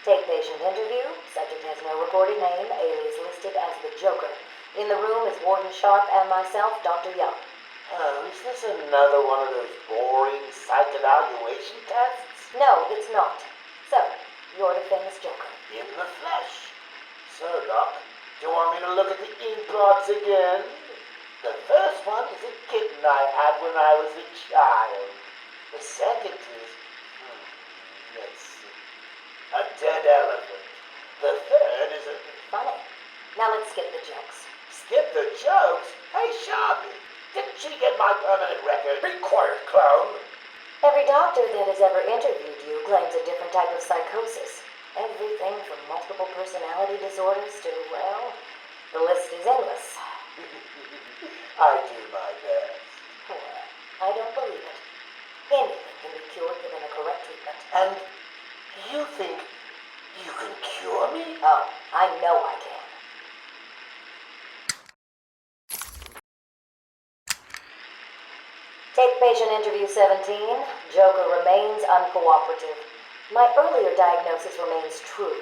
Take patient interview. Subject has no recorded name. Alias listed as the Joker. In the room is Warden Sharp and myself, Dr. Young. Oh, is this another one of those boring psych evaluation tests? No, it's not. So, you're the famous Joker. In the flesh. So, Doc, do you want me to look at the ink blots again? The first one is a kitten I had when I was a child. The second is, let's see, a dead elephant. The third is a... Funny. Now let's skip the jokes. Skip the jokes? Hey, Sharpie, didn't she get my permanent record? Be quiet, clown. Every doctor that has ever interviewed you claims a different type of psychosis. Everything from multiple personality disorders to, well, the list is endless. I do my best. Well, I don't believe it. Anything can be cured given a correct treatment. And you think you can cure me? Oh, I know I can. Take patient interview 17. Joker remains uncooperative. My earlier diagnosis remains true.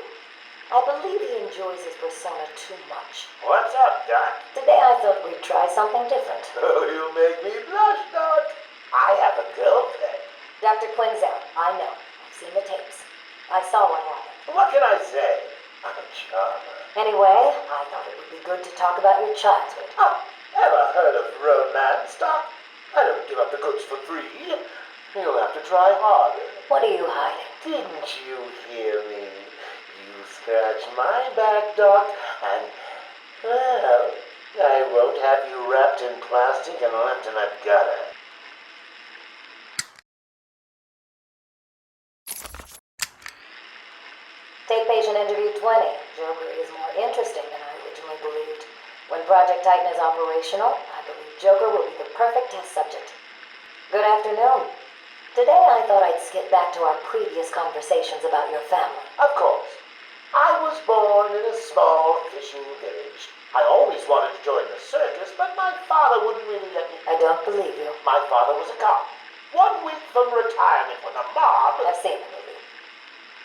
I believe he enjoys his persona too much. What's up, Doc? Today I thought we'd try something different. Oh, you make me blush, Doc. I have a girlfriend. Dr. Quinn's out. I know. I've seen the tapes. I saw what happened. What can I say? I'm a charmer. Anyway, I thought it would be good to talk about your childhood. Oh, ever heard of romance, Doc? I don't give up the goods for free. You'll have to try harder. What are you hiding? Didn't you hear me? You scratch my back, Doc, and, well, I won't have you wrapped in plastic and left in a gutter. Take patient interview 20. Joker is more interesting than I originally believed. When Project Titan is operational, I believe Joker will be the perfect test subject. Good afternoon. Today I thought I'd skip back to our previous conversations about your family. Of course. I was born in a small fishing village. I always wanted to join the circus, but my father wouldn't really let me. I don't believe you. My father was a cop. 1 week from retirement when the mob... I've seen the movie.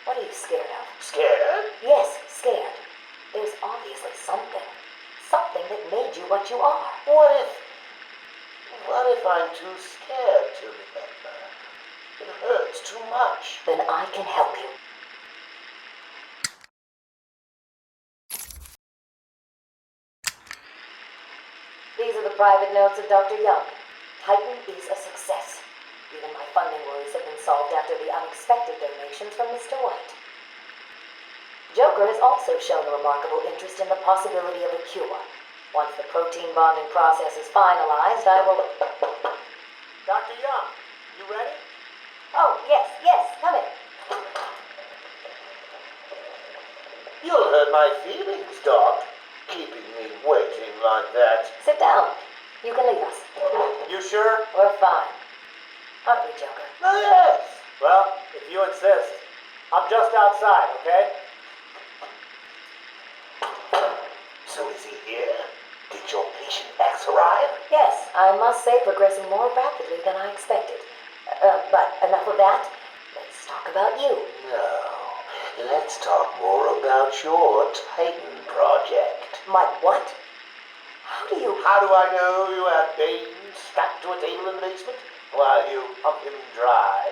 What are you scared of? Scared? Yes, scared. There's obviously something. Something that made you what you are. What if I'm too scared to remember? It hurts too much. Then I can help you. These are the private notes of Dr. Young. Titan is a success. Even my funding worries have been solved after the unexpected donations from Mr. White. Joker has also shown a remarkable interest in the possibility of a cure. Once the protein bonding process is finalized, I will... Dr. Young, you ready? Oh, yes, come in. You'll hurt my feelings, Doc, keeping me waiting like that. Sit down. You can leave us. You sure? We're fine. Aren't we, Joker? Oh, yes. Well, if you insist. I'm just outside, okay? So is he here? Did your patient X arrive? Yes, I must say progressing more rapidly than I expected. But enough of that. Let's talk about you. No. Let's talk more about your Titan project. My what? How do you... How do I know you have Bane strapped to a table in the basement while you pump him dry?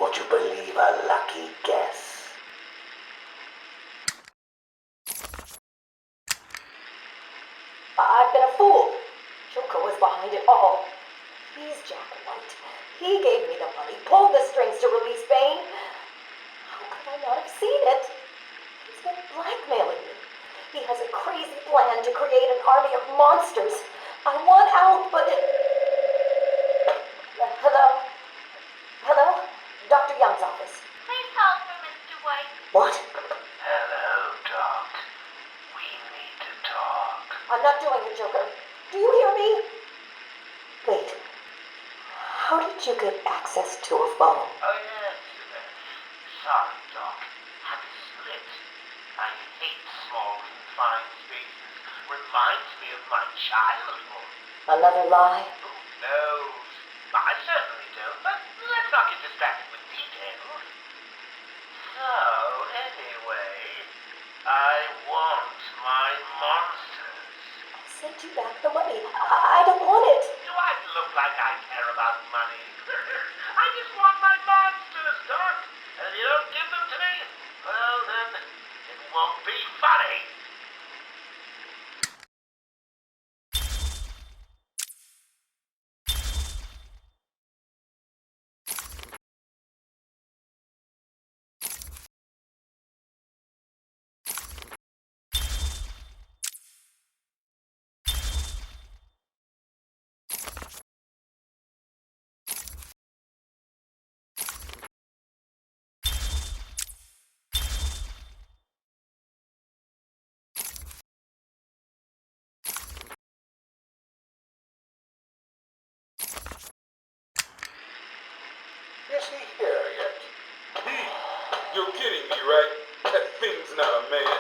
Would you believe a lucky guess? I've been a fool. Joker was behind it all. He's Jack White. He gave me the money, pulled the strings to release Bane. How could I not have seen it? He's been blackmailing me. He has a crazy plan to create an army of monsters. I want out, but... Hello? Hello? Dr. Young's office. Please hold for Mr. White. What? Hello, Doc. We need to talk. I'm not doing it, Joker. Do you hear me? Wait. How did you get access to a phone? Oh, yes. Sorry, Doc. Had to split. I hate small, confined spaces. Reminds me of my childhood. Another lie? Who knows? I certainly don't, but let's not get distracted with details. So, anyway... sent you back the money. I don't want it. Do I look like I care about money? I just want my monsters, Doc. And if you don't give them to me, well, then it won't be funny. Is he here yet? You're kidding me, right? That thing's not a man.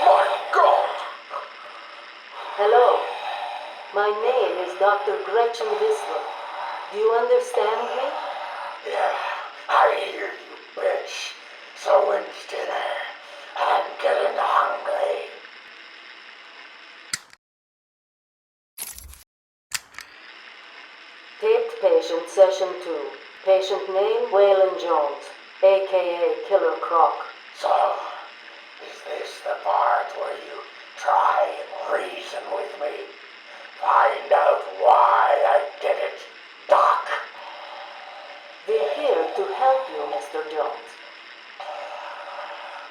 My God! Hello. My name is Dr. Gretchen Whistler. Do you understand me? Yeah, I hear you, bitch. So when's dinner? I'm getting hungry. Taped patient session 2. Patient name Waylon Jones, a.k.a. Killer Croc. So, is this the part where you try and reason with me? Find out why I did it, Doc. We're here to help you, Mr. Jones.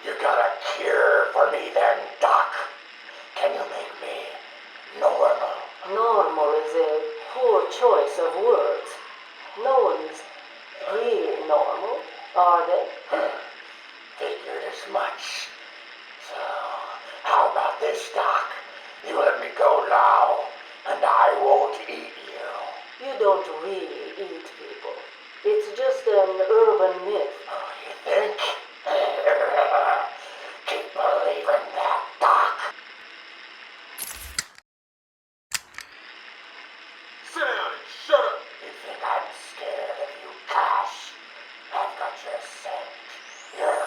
You got a cure for me then, Doc? Can you make me normal? Normal is a poor choice of words. No one's really normal, are they? Figured as much. So, how about this, Doc? You let me go now, and I won't eat you. You don't really eat people. It's just an urban myth. Oh, you think? Keep believing that, Doc. Sit down and shut up! You think I'm scared of you, Cash? I've got your scent. You're...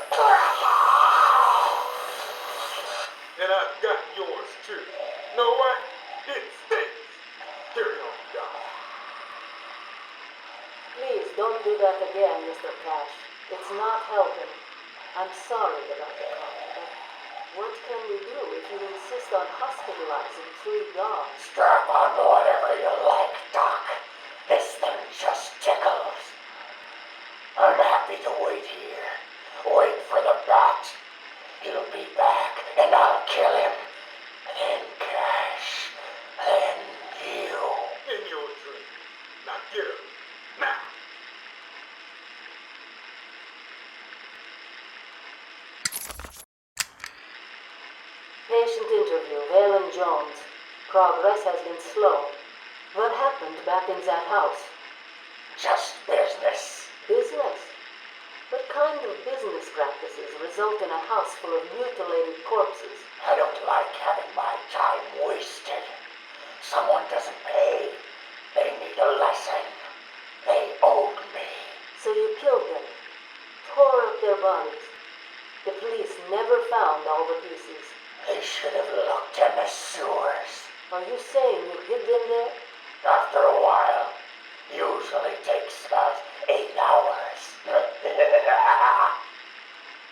And I've got yours too. Know what? It stinks! Carry on, Doc. Please don't do that again, Mr. Cash. It's not helping. I'm sorry about the problem, but what can we do if you insist on hospitalizing 3 dogs? Strap on whatever you like, Doc. This thing just tickles. I'm happy to wait here. Wait for the bat. He'll be back, and I'll kill him. Then Cash. Then you. In your dream. Now get up. Now! Patient interview, Waylon Jones. Progress has been slow. What happened back in that house? Just business. Business? What kind of business practices result in a house full of mutilated corpses? I don't like having my time wasted. Someone doesn't pay. They need a lesson. They owed me. So you killed them, tore up their bodies. The police never found all the pieces. They should have looked in the sewers. Are you saying you hid them there? After a while. Usually takes about 8 hours.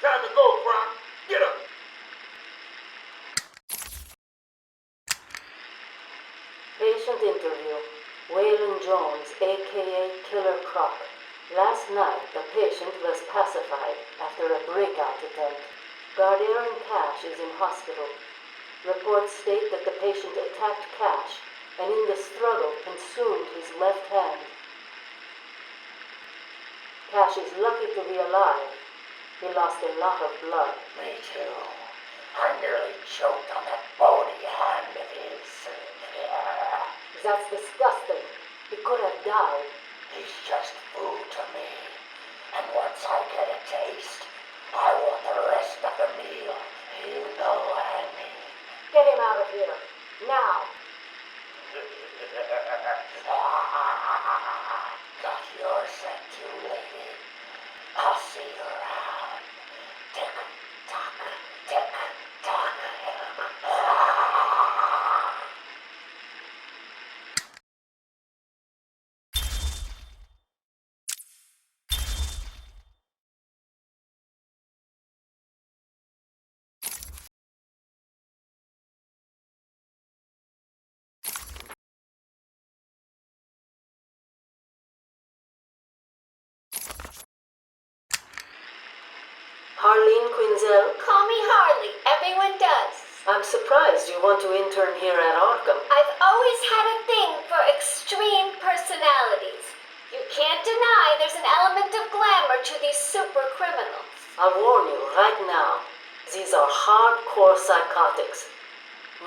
Time to go, Croc. Get up! Patient interview. Waylon Jones, a.k.a. Killer Croc. Last night, the patient was pacified after a breakout attempt. Guard Aaron Cash is in hospital. Reports state that the patient attacked Cash and in the struggle consumed his left hand. Cash is lucky to be alive. He lost a lot of blood. Me too. I nearly choked on that bony hand of his. That's disgusting. He could have died. He's just food to me. And once I get a taste, I want the rest of the meal. You know what I mean. Get him out of here. Now. Got your scent too, lady. I'll see you around. Tick, tock, tick, tock. Mademoiselle? Call me Harley. Everyone does. I'm surprised you want to intern here at Arkham. I've always had a thing for extreme personalities. You can't deny there's an element of glamour to these super criminals. I'll warn you right now, these are hardcore psychotics.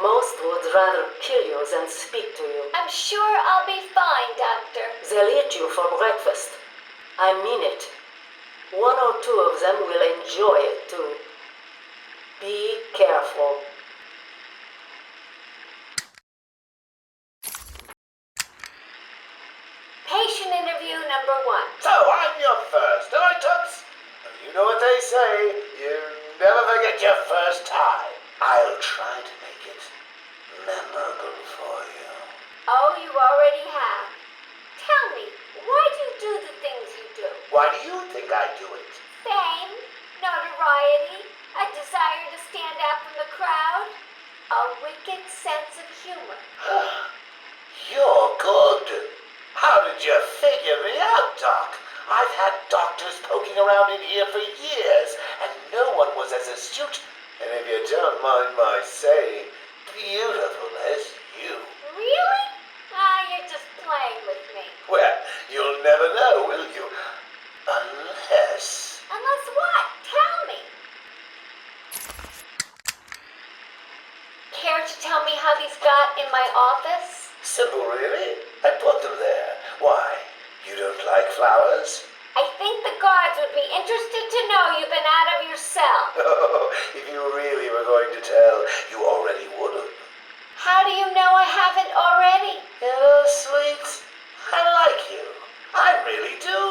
Most would rather kill you than speak to you. I'm sure I'll be fine, Doctor. They'll eat you for breakfast. I mean it. One or two of them will enjoy it too. Be careful. Patient interview number 1. So I'm your first, am I, Toots? You know what they say, you never forget your first time. I'll try to make it memorable for you. Oh, you already have. Tell me, why do you do the things you do? Why do you think I do it? Fame, notoriety, a desire to stand out from the crowd, a wicked sense of humor. You're good. How did you figure me out, Doc? I've had doctors poking around in here for years, and no one was as astute, and if you don't mind my saying, beautiful as you. Really? You're just playing with me. Well, you'll never know, will you? Unless... Unless what? Tell me. Care to tell me how these got in my office? Simple, really? I put them there. Why? You don't like flowers? I think the guards would be interested to know you've been out of your cell. Oh, if you really were going to tell, you already would have. How do you know I haven't already? Oh, sweet. I like you. I really do.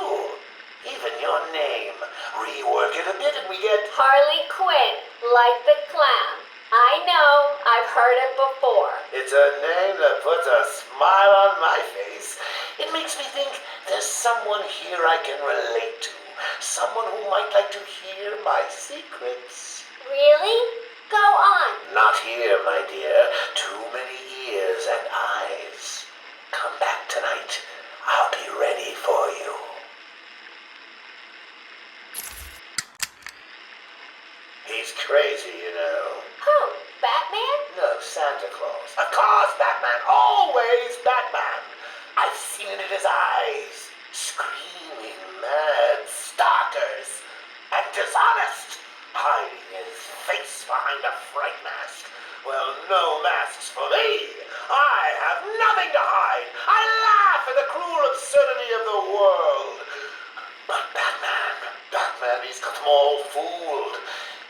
Even your name. Rework it a bit and we get... Harley Quinn, like the clown. I know, I've heard it before. It's a name that puts a smile on my face. It makes me think there's someone here I can relate to. Someone who might like to hear my secrets. Really? Go on. Not here, my dear. Too many ears and eyes. Come back tonight. I'll be ready for you. He's crazy, you know. Who? Batman? No, Santa Claus. Of course, Batman. Always Batman. I've seen it in his eyes. Screaming mad stalkers. And dishonest. Hiding his face behind a fright mask. Well, no masks for me. I have nothing to hide. I laugh at the cruel absurdity of the world. But Batman, he's got them all fooled.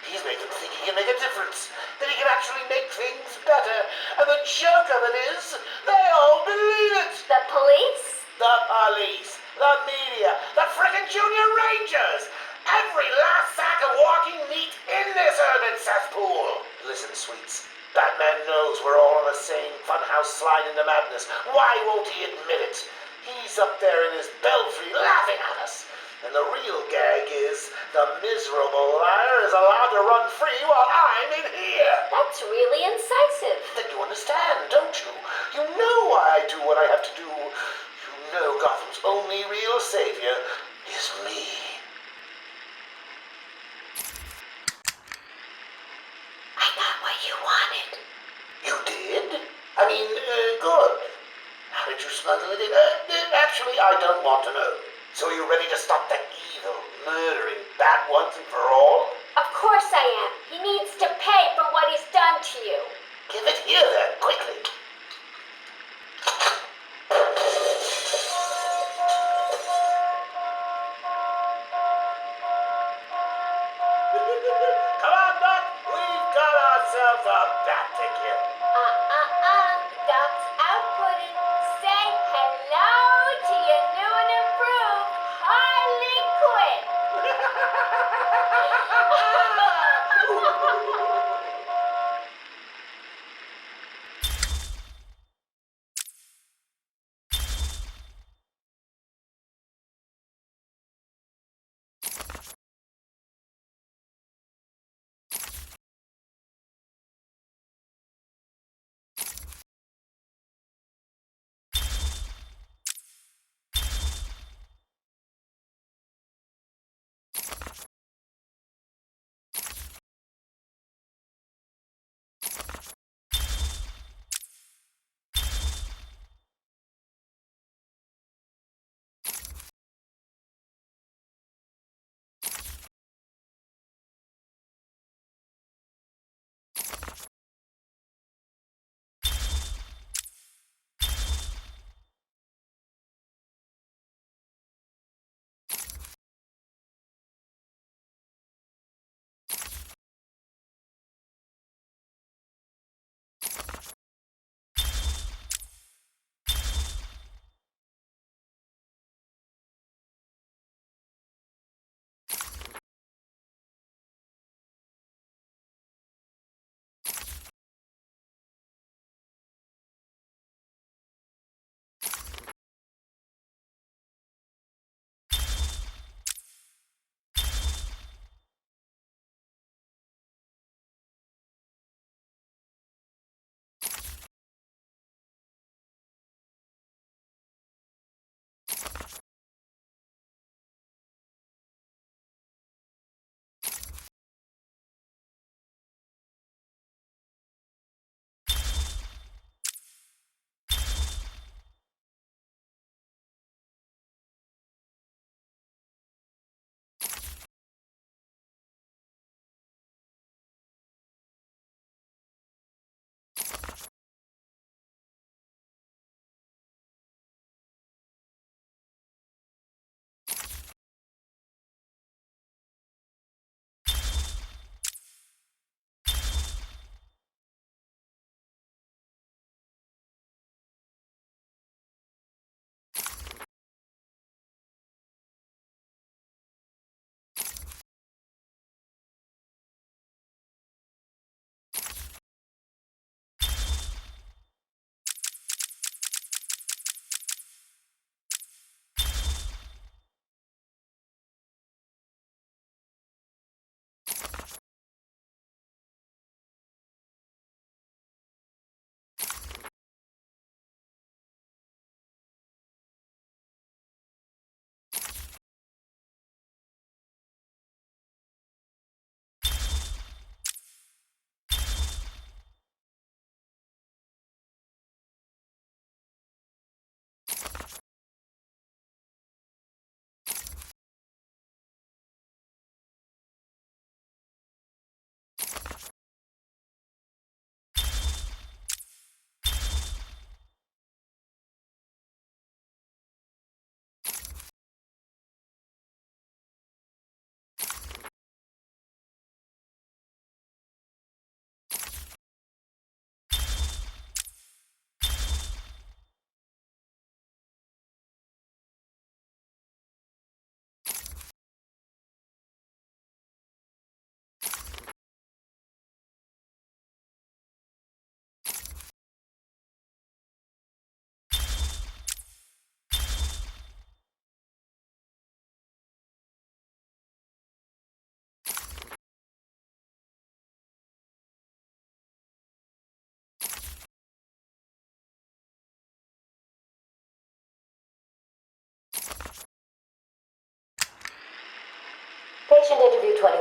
He's made them think he can make a difference, that he can actually make things better. And the joke of it is, they all believe it. The police? The police, the media, the frickin' junior rangers. Every last sack of walking meat in this urban cesspool. Listen, sweets. Batman knows we're all on the same funhouse slide into madness. Why won't he admit it? He's up there in his belfry laughing at us. And the real gag is the miserable liar is allowed to run free while I'm in here. That's really incisive. Then you understand, don't you? You know why I do what I have to do. You know Gotham's only real savior is me. I got what you wanted. You did? I mean, good. How did you smuggle it in? Actually, I don't want to know. So are you ready to stop that evil, murdering bat once and for all? Of course I am. He needs to pay for what he's done to you. Give it here then, quickly. Come on, Doc. We've got ourselves a bat to kill. Doc's outputting. Say hello to your new and improved Harley Quinn.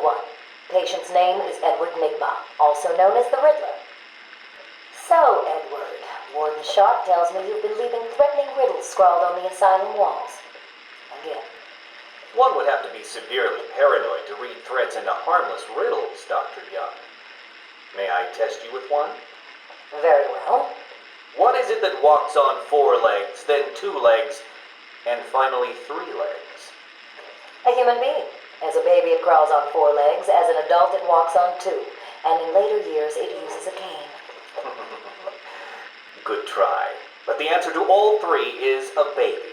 Good one. Patient's name is Edward Nigma, also known as the Riddler. So, Edward, Warden Sharp tells me you've been leaving threatening riddles scrawled on the asylum walls. Again. One would have to be severely paranoid to read threats into harmless riddles, Dr. Young. May I test you with one? Very well. What is it that walks on 4 legs, then 2 legs, and finally 3 legs? A human being. As a baby, it crawls on 4 legs. As an adult, it walks on 2. And in later years, it uses a cane. Good try. But the answer to all 3 is a baby.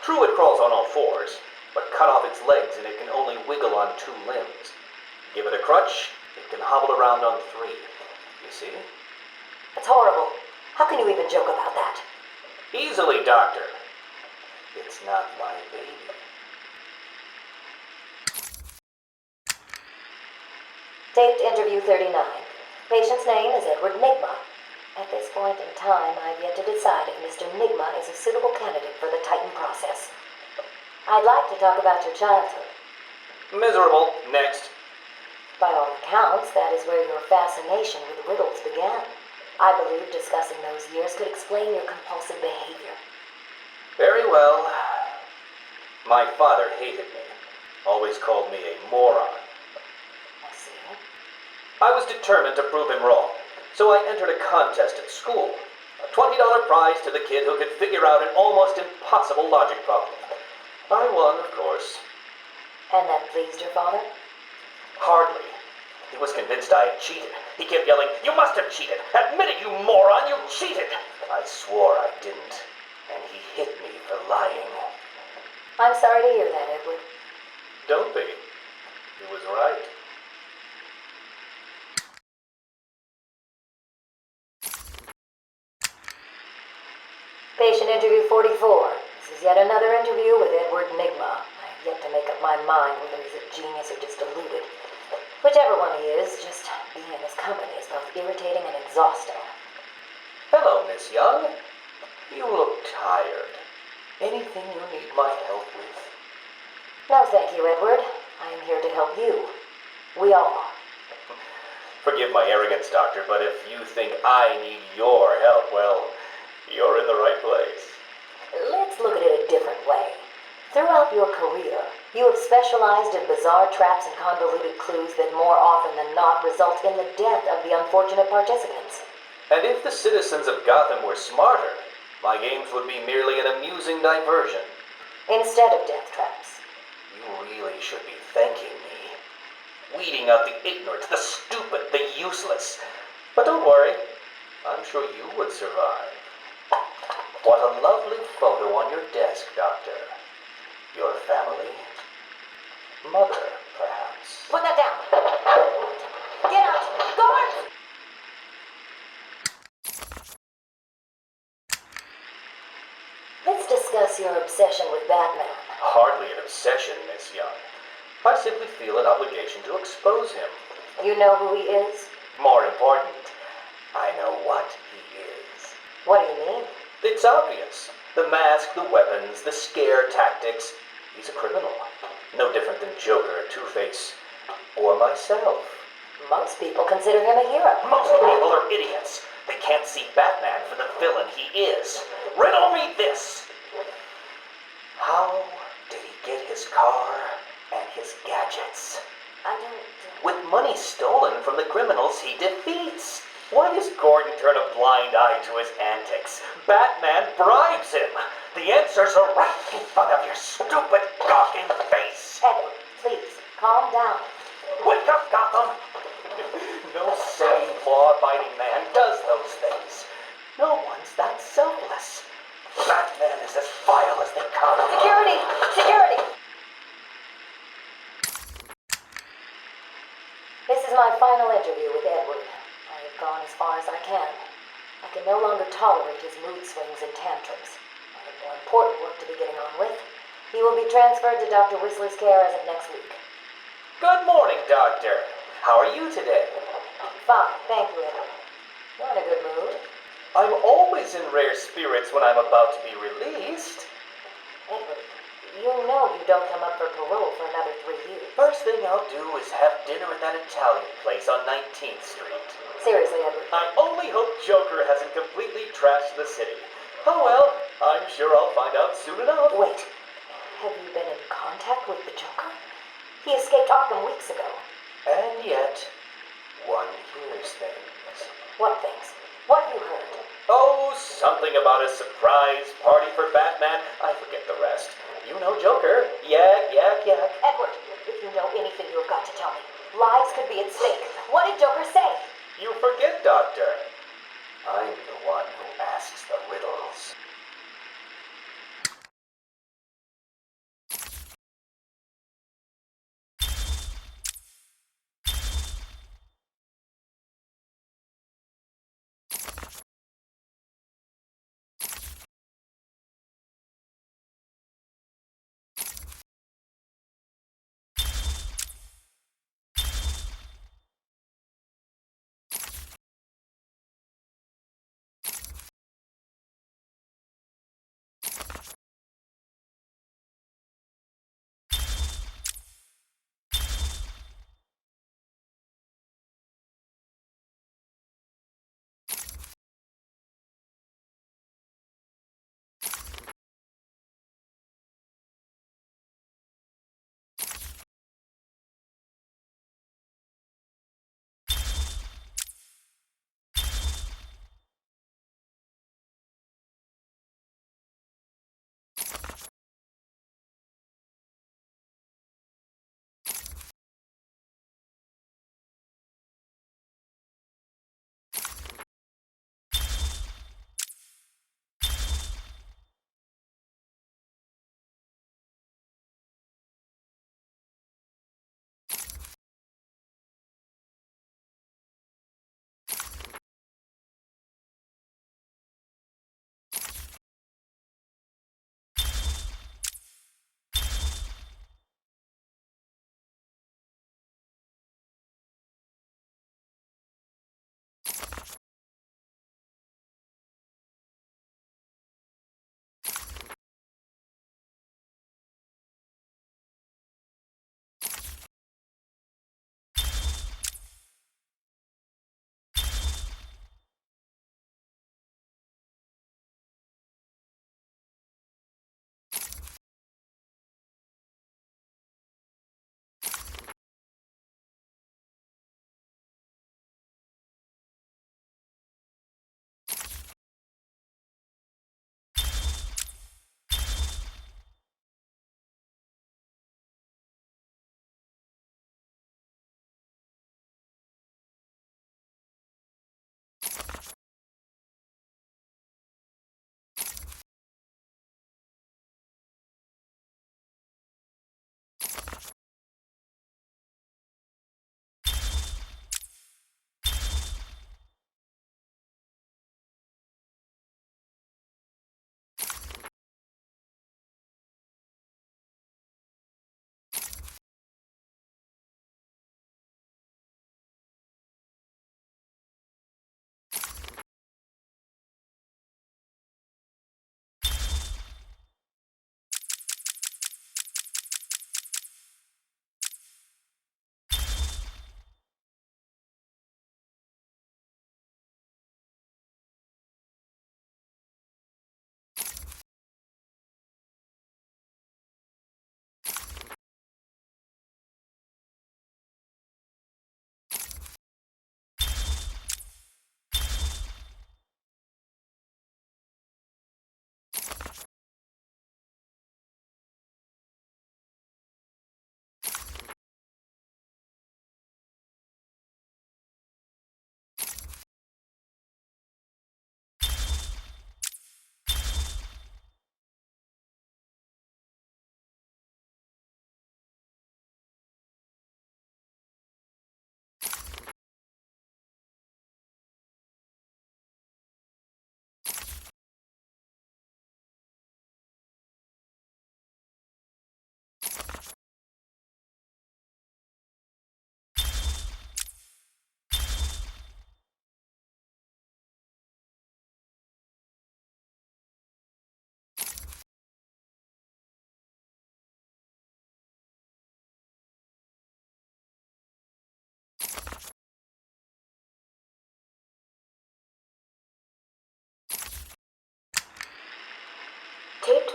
True, it crawls on all 4s, but cut off its legs and it can only wiggle on 2 limbs. Give it a crutch, it can hobble around on 3. You see? That's horrible. How can you even joke about that? Easily, Doctor. It's not my baby. Taped interview 39. Patient's name is Edward Nigma. At this point in time, I've yet to decide if Mr. Nigma is a suitable candidate for the Titan process. I'd like to talk about your childhood. Miserable. Next. By all accounts, that is where your fascination with riddles began. I believe discussing those years could explain your compulsive behavior. Very well. My father hated me. Always called me a moron. I see. I was determined to prove him wrong, so I entered a contest at school. A $20 prize to the kid who could figure out an almost impossible logic problem. I won, of course. And that pleased your father? Hardly. He was convinced I had cheated. He kept yelling, "You must have cheated! Admit it, you moron! You cheated!" I swore I didn't, and he hit me for lying. I'm sorry to hear that, Edward. Don't be. He was right. Patient interview 44. This is yet another interview with Edward Nigma. I have yet to make up my mind whether he's a genius or just deluded. Whichever one he is, just being in his company is both irritating and exhausting. Hello, Miss Young. You look tired. Anything you need my help with? No, thank you, Edward. I am here to help you. We all are. Forgive my arrogance, Doctor, but if you think I need your help, well, you're in the right place. Let's look at it a different way. Throughout your career, you have specialized in bizarre traps and convoluted clues that more often than not result in the death of the unfortunate participants. And if the citizens of Gotham were smarter, my games would be merely an amusing diversion. Instead of death traps. You really should be thanking me. Weeding out the ignorant, the stupid, the useless. But don't worry, I'm sure you would survive. What a lovely photo on your desk, Doctor. Your family? Mother, perhaps. Put that down. Get out. Guards! Let's discuss your obsession with Batman. Hardly an obsession, Miss Young. I simply feel an obligation to expose him. You know who he is? More important, I know what he is. What do you mean? It's obvious. The mask, the weapons, the scare tactics. He's a criminal. No different than Joker, Two-Face, or myself. Most people consider him a hero. Most people are idiots. They can't see Batman for the villain he is. Riddle me this. How did he get his car and his gadgets? I don't... With money stolen from the criminals he defeats. Why does Gordon turn a blind eye to his antics? Batman bribes him. The answers are right in front of your stupid, gawking face. Edward, please, calm down. Wake up, Gotham! No sane, law-abiding man does those things. No one's that selfless. Batman is as vile as they come. Security! Security! This is my final interview with Edward. I have gone as far as I can. I can no longer tolerate his mood swings and tantrums. I have more important work to be getting on with. He will be transferred to Dr. Whistler's care as of next week. Good morning, Doctor. How are you today? Fine, thank you, Edward. You're in a good mood. I'm always in rare spirits when I'm about to be released. Edward, You know you don't come up for parole for another 3 years. First thing I'll do is have dinner at that Italian place on 19th Street. Seriously, Edward. I only hope Joker hasn't completely trashed the city. Oh well, I'm sure I'll find out soon enough. Wait. Have you been in contact with the Joker? He escaped Arkham weeks ago. And yet, one hears things. What things? What have you heard? Oh, something about a surprise party for Batman. I forget the rest. You know Joker. Yak, yak, yak. Edward, if you know anything, you've got to tell me. Lives could be at stake. What did Joker say? You forget, Doctor. I'm the one who asks the riddles.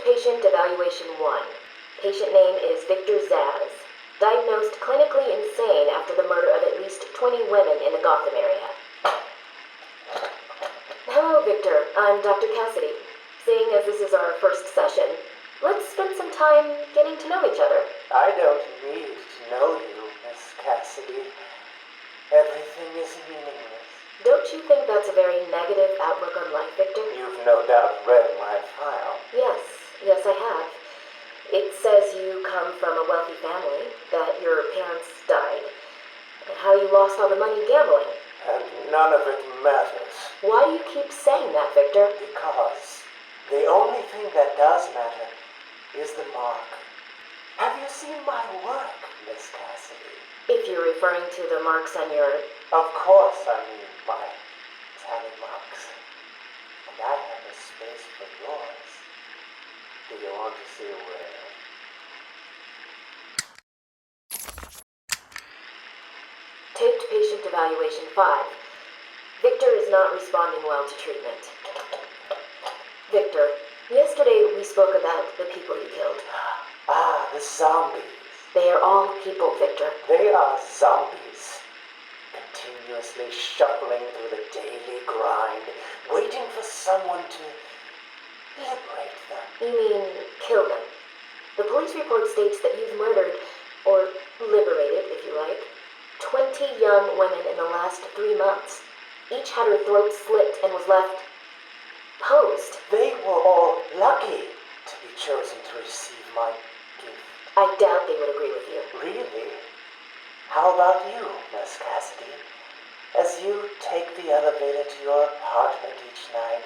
patient evaluation 1. Patient name is Victor Zsasz. Diagnosed clinically insane after the murder of at least 20 women in the Gotham area. Hello, Victor. I'm Dr. Cassidy. Seeing as this is our first session, let's spend some time getting to know each other. I don't need to know you, Miss Cassidy. Everything is meaningless. Don't you think that's a very negative outlook on life, Victor? You've no doubt read my file. Yes, I have. It says you come from a wealthy family, that your parents died, and how you lost all the money gambling. And none of it matters. Why do you keep saying that, Victor? Because the only thing that does matter is the mark. Have you seen my work, Miss Cassidy? If you're referring to the marks on your... Of course I mean my tally marks. And I have a space for yours. Do you want to see where? Taped patient evaluation 5. Victor is not responding well to treatment. Victor, yesterday we spoke about the people you killed. Ah, the zombies. They are all people, Victor. They are zombies. Continuously shuffling through the daily grind, waiting for someone to liberate them. You mean kill them? The police report states that you've murdered, or liberated, if you like, 20 young women in the last 3 months. Each had her throat slit and was left posed. They were all lucky to be chosen to receive my gift. I doubt they would agree with you. Really? How about you, Miss Cassidy? As you take the elevator to your apartment each night,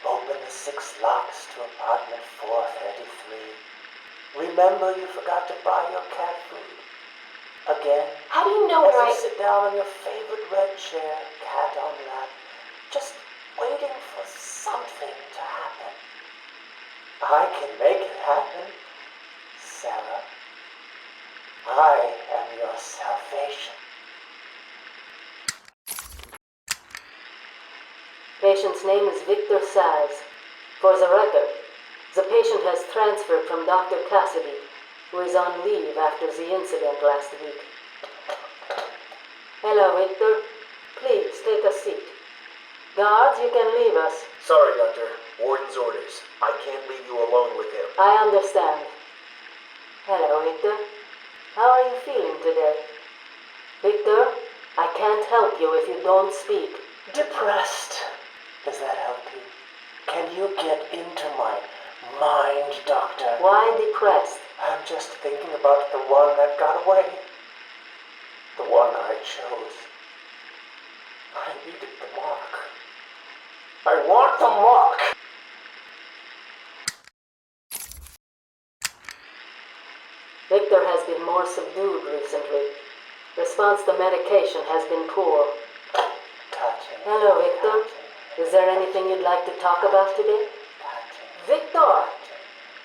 open the 6 locks to apartment 433. Remember you forgot to buy your cat food. Again. How do you know As where you sit down on your favorite red chair, cat on lap, just waiting for something to happen. I can make it happen, Sarah. I am your salvation. Patient's name is Victor Zsasz. For the record, the patient has transferred from Dr. Cassidy, who is on leave after the incident last week. Hello, Victor. Please, take a seat. Guards, you can leave us. Sorry, Doctor. Warden's orders. I can't leave you alone with him. I understand. Hello, Victor. How are you feeling today? Victor, I can't help you if you don't speak. Depressed. Does that help you? Can you get into my mind, Doctor? Why depressed? I'm just thinking about the one that got away. The one I chose. I needed the mark. I want the mark! Victor has been more subdued recently. Response to medication has been poor. Touching. Hello, Victor. Is there anything you'd like to talk about today? Touching. Victor!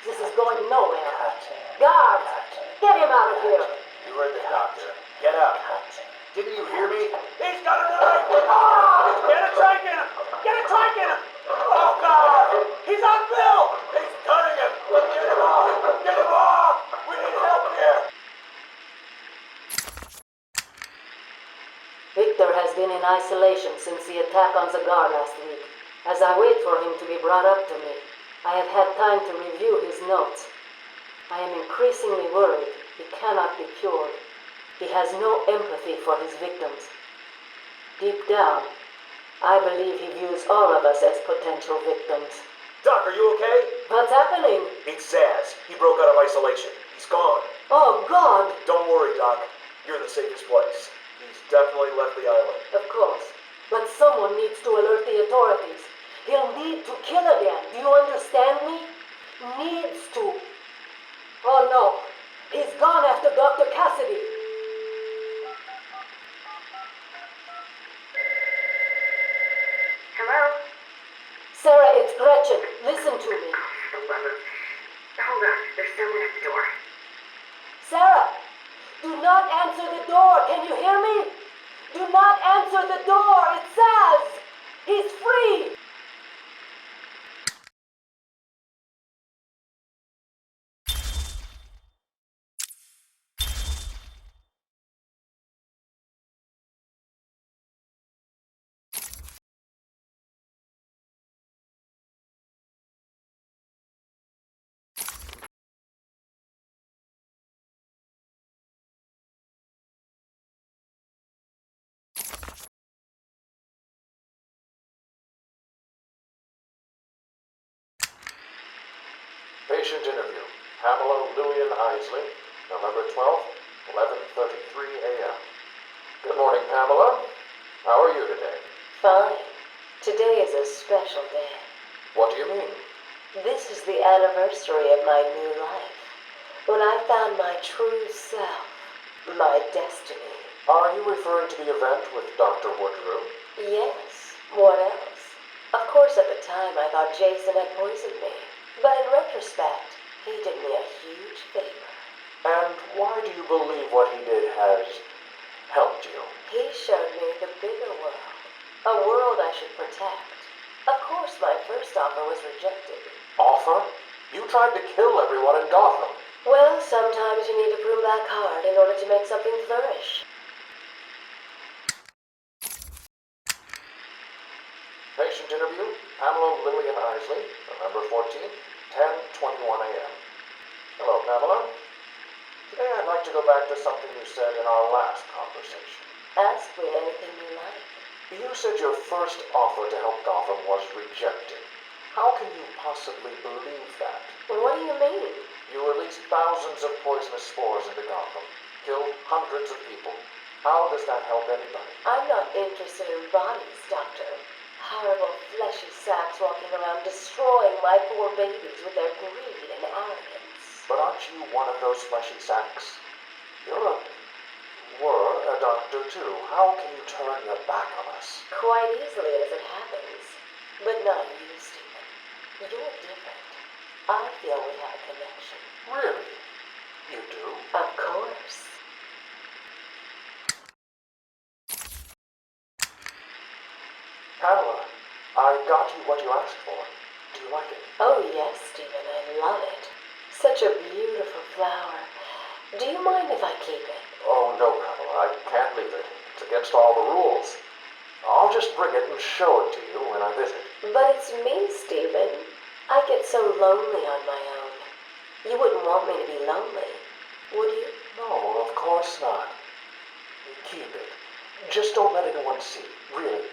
This is going nowhere. Touching. Guards! Touching. Get him out of here! You heard the doctor. Get out. Touching. Didn't you hear me? He's got a knife! Ah! Get a trike in him! Get a trike in him! Oh, God! He's on Bill! He's cutting him! Get him off! Get him off! We need help here! Victor has been in isolation since the attack on the guard last week. As I wait for him to be brought up to me, I have had time to review his notes. I am increasingly worried he cannot be cured. He has no empathy for his victims. Deep down, I believe he views all of us as potential victims. Doc, are you okay? What's happening? It's Zsasz. He broke out of isolation. He's gone. Oh, God! Don't worry, Doc. You're in the safest place. He's definitely left the island. Of course. But someone needs to alert the authorities. He'll need to kill again. Do you understand me? Needs to. Oh, no. He's gone after Dr. Cassidy. Hello? Sarah, it's Gretchen. Listen to me. Hold on, there's someone at the door. Sarah, do not answer the door. Can you hear me? Do not answer the door. It's Zsasz. He's free. Patient interview. Pamela Lillian Isley, November 12th, 11:33 a.m. Good morning, Pamela. How are you today? Fine. Today is a special day. What do you mean? This is the anniversary of my new life. When I found my true self, my destiny. Are you referring to the event with Dr. Woodrow? Yes, what else? Of course, at the time I thought Jason had poisoned me. But in retrospect, he did me a huge favor. And why do you believe what he did has helped you? He showed me the bigger world. A world I should protect. Of course, my first offer was rejected. Offer? You tried to kill everyone in Gotham. Well, sometimes you need to prune back hard in order to make something flourish. Patient interview. Pamela Lillian Isley, November 14th, 10:21 a.m. Hello, Pamela. Today I'd like to go back to something you said in our last conversation. Ask me anything you like. You said your first offer to help Gotham was rejected. How can you possibly believe that? What do you mean? You released thousands of poisonous spores into Gotham, killed hundreds of people. How does that help anybody? I'm not interested in bodies, Doctor. Horrible fleshy sacks walking around destroying my poor babies with their greed and arrogance. But aren't you one of those fleshy sacks? Were a doctor too. How can you turn your back on us? Quite easily as it happens. But not you, Stephen. You're different. I feel we have a connection. Really? You do? Of course. Pamela, I got you what you asked for. Do you like it? Oh, yes, Stephen, I love it. Such a beautiful flower. Do you mind if I keep it? Oh, no, Pamela, I can't leave it. It's against all the rules. I'll just bring it and show it to you when I visit. But it's me, Stephen. I get so lonely on my own. You wouldn't want me to be lonely, would you? No, of course not. Keep it. Just don't let anyone see. Really.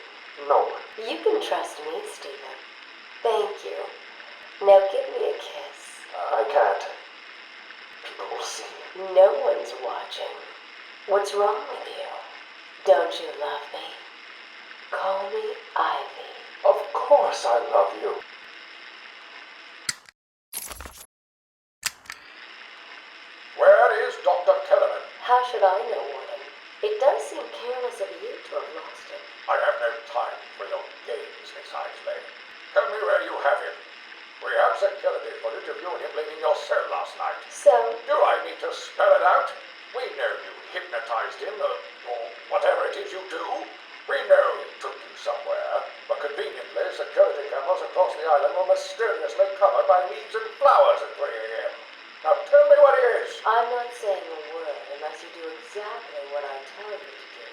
No one. You can trust me, Stephen. Thank you. Now give me a kiss. I can't. People will see. No one's watching. What's wrong with you? Don't you love me? Call me Ivy. Of course I love you. Where is Dr. Kellerman? How should I know, Warden? It does seem careless of you to have lost him. I have no time for your games, Miss Isley. Tell me where you have him. We have security footage of you and him leaving your cell last night. So, Do I need to spell it out? We know you hypnotized him, or whatever it is you do. We know he took you somewhere, but conveniently, security cameras across the island were mysteriously covered by leaves and flowers at 3 a.m. Now tell me what it is. I'm not saying a word unless you do exactly what I tell you to do.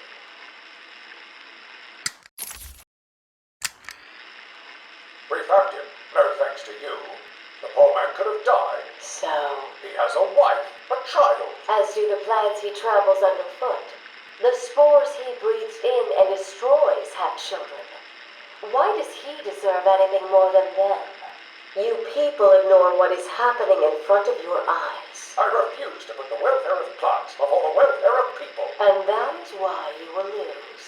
We found him, no thanks to you. The poor man could have died. So, He has a wife, a child. as do the plants he tramples underfoot. The spores he breathes in and destroys have children. Why does he deserve anything more than them? You people ignore what is happening in front of your eyes. I refuse to put the welfare of plants before the welfare of people. And that is why you will lose.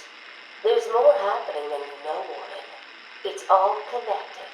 There's more happening than you know, Warden. It's all connected.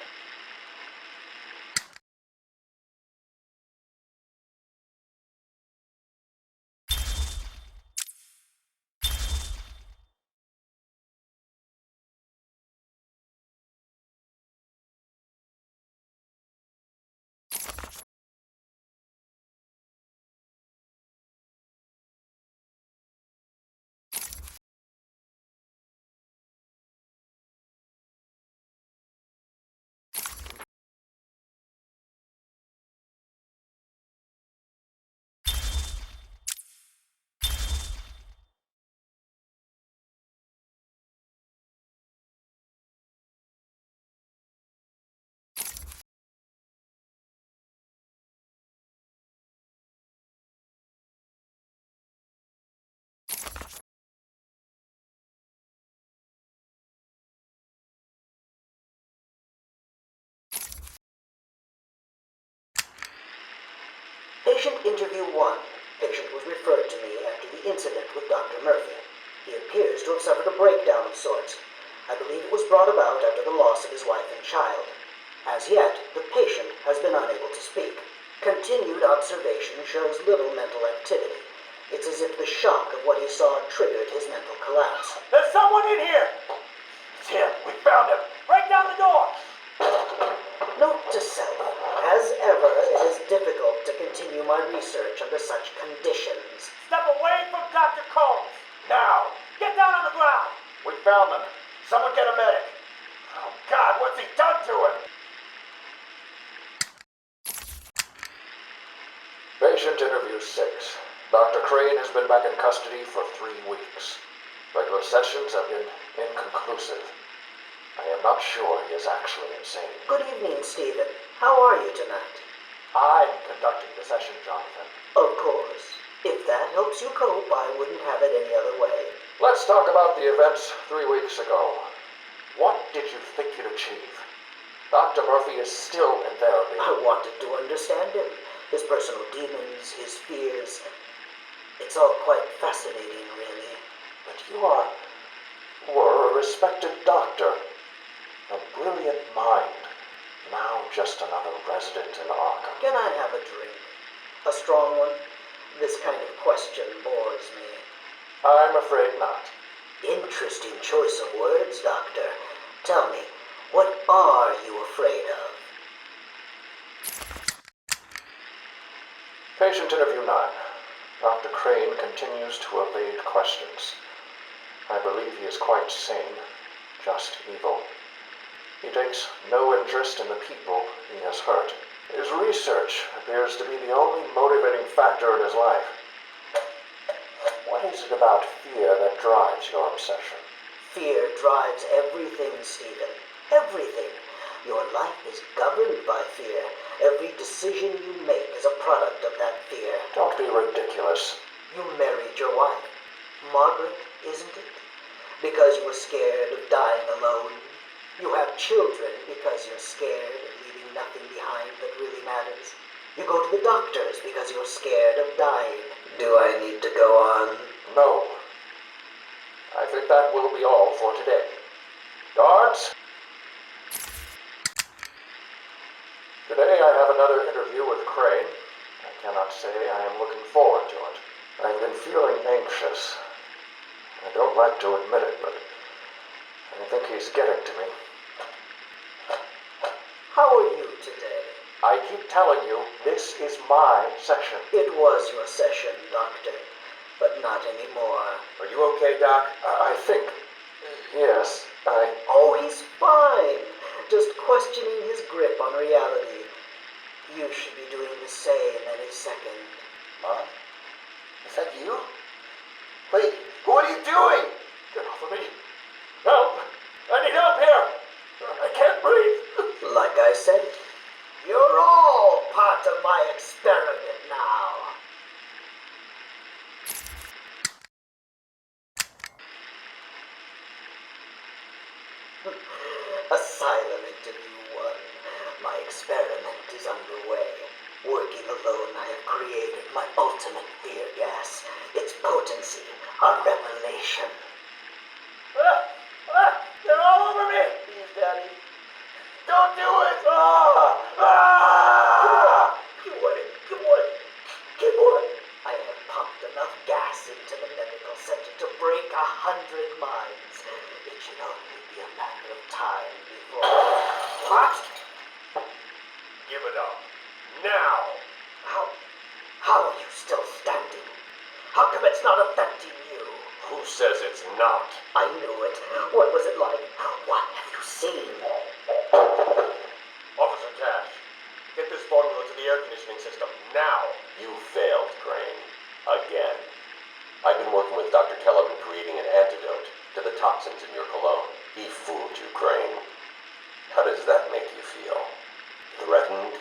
Patient interview 1. Patient was referred to me after the incident with Dr. Murphy. He appears to have suffered a breakdown of sorts. I believe it was brought about after the loss of his wife and child. As yet, the patient has been unable to speak. Continued observation shows little mental activity. It's as if the shock of what he saw triggered his mental collapse. There's someone in here! It's him. We found him. Break down the door! Note to self, as ever, it is difficult to continue my research under such conditions. Step away from Dr. Combs! Now. Get down on the ground! We found them. Someone get a medic. Oh, God, what's he done to him? Patient interview 6. Dr. Crane has been back in custody for 3 weeks. Regular sessions have been inconclusive. I am not sure he is actually insane. Good evening, Stephen. How are you tonight? I'm conducting the session, Jonathan. Of course. If that helps you cope, I wouldn't have it any other way. Let's talk about the events 3 weeks ago. What did you think you'd achieve? Dr. Murphy is still in therapy. I wanted to understand him. His personal demons, his fears. It's all quite fascinating, really. But you were a respected doctor. A brilliant mind. Now just another resident in Arkham. Can I have a drink? A strong one? This kind of question bores me. I'm afraid not. Interesting choice of words, Doctor. Tell me, what are you afraid of? Patient interview 9. Dr. Crane continues to evade questions. I believe he is quite sane, just evil. He takes no interest in the people he has hurt. His research appears to be the only motivating factor in his life. What is it about fear that drives your obsession? Fear drives everything, Stephen. Everything. Your life is governed by fear. Every decision you make is a product of that fear. Don't be ridiculous. You married your wife, Margaret, isn't it? Because you were scared of dying alone. You have children because you're scared of leaving nothing behind that really matters. You go to the doctors because you're scared of dying. Do I need to go on? No. I think that will be all for today. Guards? Today I have another interview with Crane. I cannot say I am looking forward to it. I've been feeling anxious. I don't like to admit it, but I think he's getting to me. How are you today? I keep telling you, this is my session. It was your session, Doctor, but not anymore. Are you okay, Doc? I think... yes, Oh, he's fine. Just questioning his grip on reality. You should be doing the same any second. Mom? Is that you? Wait, what are you doing? Get off of me. Help! I need help here! I can't breathe! Like I said, you're all part of my experiment now. Asylum interview 1. My experiment is underway. Working alone, I have created my ultimate fear gas. Its potency, a revelation. They're all over me! Please, Daddy. Don't do it! Keep on. I have pumped enough gas into the medical center to break 100 minds. It should only be a matter of time before... What? Give it up. Now! How are you still standing? How come it's not affecting you? Who says it's not? I knew it. What was it like? What have you seen? Officer Cash, get this formula to the air conditioning system now. You failed, Crane. Again. I've been working with Dr. Kellogg in creating an antidote to the toxins in your cologne. He fooled you, Crane. How does that make you feel? Threatened?